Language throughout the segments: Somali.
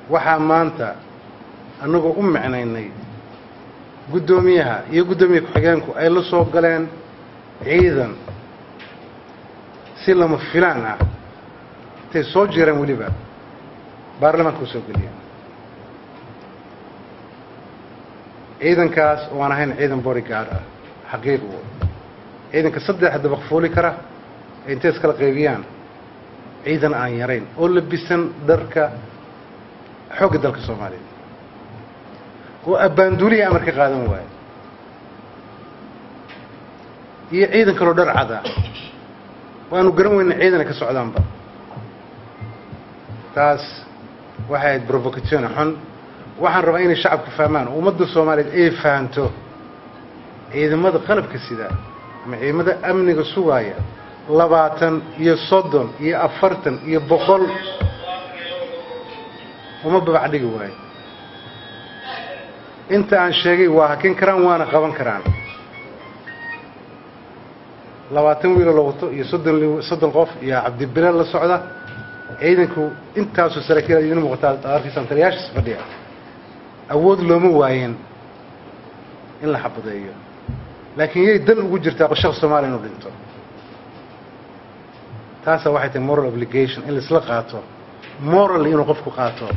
waxaa maanta annagoo u micnaynay guddoomiyaha iyo guddoomiye ku-xigeenku ay la soo galeen ciidan si lama filaan ah intay soo jireen weliba baarlamaanka u soo geliyeen ciidankaas oo aan ahayn ciidan bodyguard ah xaqiiqu ciidanka 3 dabaq fuuli kara intay iskala qaybiyaan ciidan aan yarayn oo labisan dharka xoogga dalka Soomaaliya oo abaanduliya amarka qaadan waay iyo ciidan kale oo dhar cad ah waanu garan weynaa ciidan ka socdaanba taas waxay provocation xun waxaan rabaa inay shacabku fahmaan ummadda Soomaaliyeed ay fahanto ciidamada qalabka sida ama ciidamada amniga sugaya 20 iyo 30 iyo 40 iyo 100 uma babacdigi waay inta aan sheegay waa hakin karaan waana qaban karaan 20 wiil loo wato iyo 30 qof iyo Cabdi Bilal la socda ciidanku intaas oo saraakiil ay inuu muuqataa arkisan taliyaasha fadhiya awood looma waayeen in la xabadeeyo laakiin yey dan ugu jirtaa qorshaha Soomaaliya inuu dhinto taas waxay tahay moral obligation in la isla qaato moral inuu qofku qaato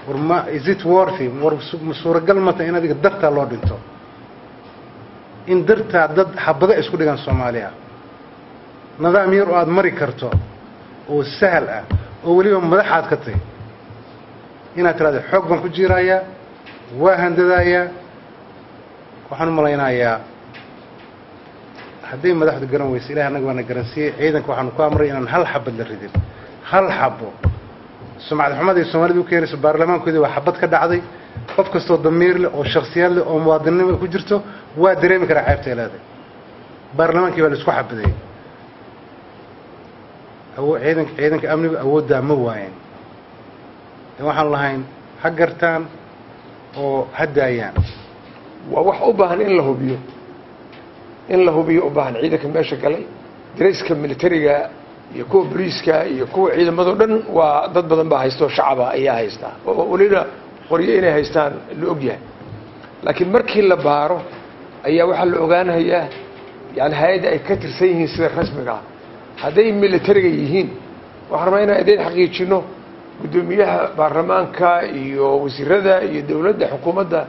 warma is it worthy war suuragal ma tahay in adiga darta loo dhinto in darta dad xabada isku dhigan Soomaaliya nidaam yar oo aad mari karto oo sahal ah oo waliba madaxaad ka tahay inaad tiraahdo xoog baan ku jiiraya waa handadaaya waxaan malaynayaa haddii madaxdu garan weyso ilaahay anaga waana garansiiyay ciidanka waxaanu ku amray inaan hal xabad la ridin hal xabo sumcad xumadii Soomaalidu keenayso baarlamaankoodii waa xabad ka dhacday qof kastoo damiir leh oo shakhsiyad leh oo muwaadiniinimo ku jirto waa dareemi kara ceebta leedahay baarlamaankii baa la isku xabaday ciidanka amniga awoodda ma waayeen waxaan lahayn ha gartaan oo hadaayaan waa wax u baahan in la hubiyo u baahan ciidanka meesha galay dareyska militariga iyo kuwa booliiska iyo kuwa ciidamada dhan waa dad badan baa haysto shacaba ayaa haysta oo waliba qoriyo inay haystaan la og yahay laakiin markii la baaro ayaa waxa la ogaanayaa yani hay'adda ay ka tirsan yihiin sida rasmiga ah hadday militariga yihiin waxaan rabaa inaan idin xaqiijino guddoomiyaha baarlamaanka iyo wasiirada iyo dawladda xukuumadda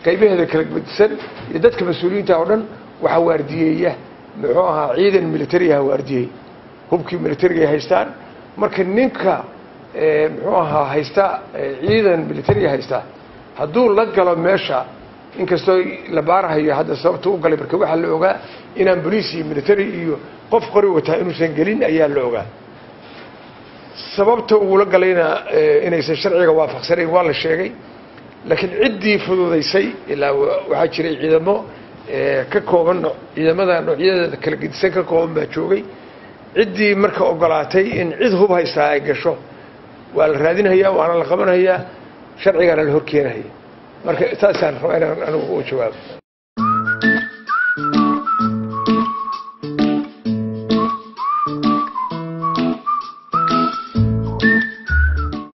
qaybaheeda kala gudsan iyo dadka mas'uuliyiinta oo dhan waxa waardiyeeya muxuu ahaa ciidan militari ah waardiyay hubkii militariga ay haystaan marka ninka muxuu ahaa haysta ciidan militari haysta hadduu la galo meesha inkastoo la baarahayo hadda sababta u galay marka waxa la ogaa inaan booliis iyo militari iyo qof qori wata inuusan gelin ayaa la ogaa sababta uu la galayna inaysan sharciga waafaqsanayn waa la sheegay laakiin ciddii fududaysay ilaa waxaa jiray ciidamo ka kooban ciidamada noocyada kala gedisan ka kooban baa joogay ciddii marka ogolaatay in cid hub haysta ay gasho waa la raadinayaa waana la qabanayaa sharcigana la horkeenayaa marka taasaan rabaa inaan anigu u jawaabo